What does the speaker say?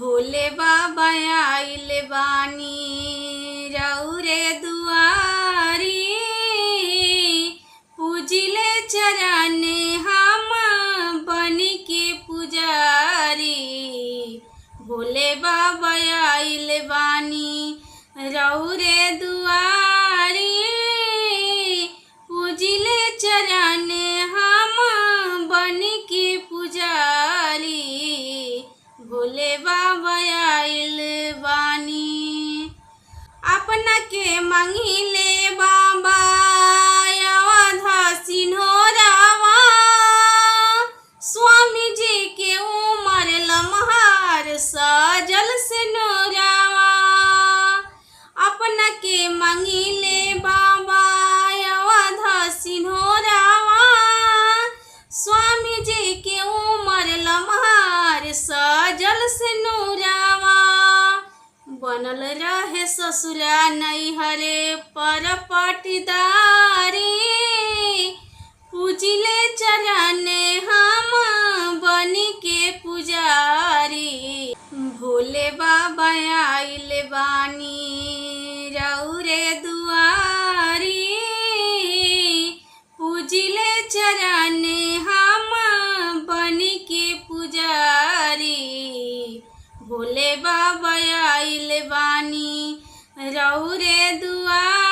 भोले बाबा आइल बानी रउरे दुआरी। पूजिले चरण हम बनी के पुजारी। भोले बाबा आइल बानी रउरे दुआरी। पूजिले चरण हम बनी के पुजारी। भोले बाबा आइल बानी अपना के मांगिले बाबा अवध सिन्होरावा। स्वामी जी के उमर लम्हार सजल से नोरावा। अपना के मांगिले बाबा अवध सिन्होरावा। स्वामी जी के उमर लम्हार सजल से नूरावा। बनल रहे ससुरा नैहरे पर पटीदारी। पूजिले चरण हम बनी के पुजारी। भोले बाबा आइल बानी रउरे दुआरी। पूजिले चरण हम बनी के पुजारी। भोले बाबा आइल बानी रउरे दुआरी।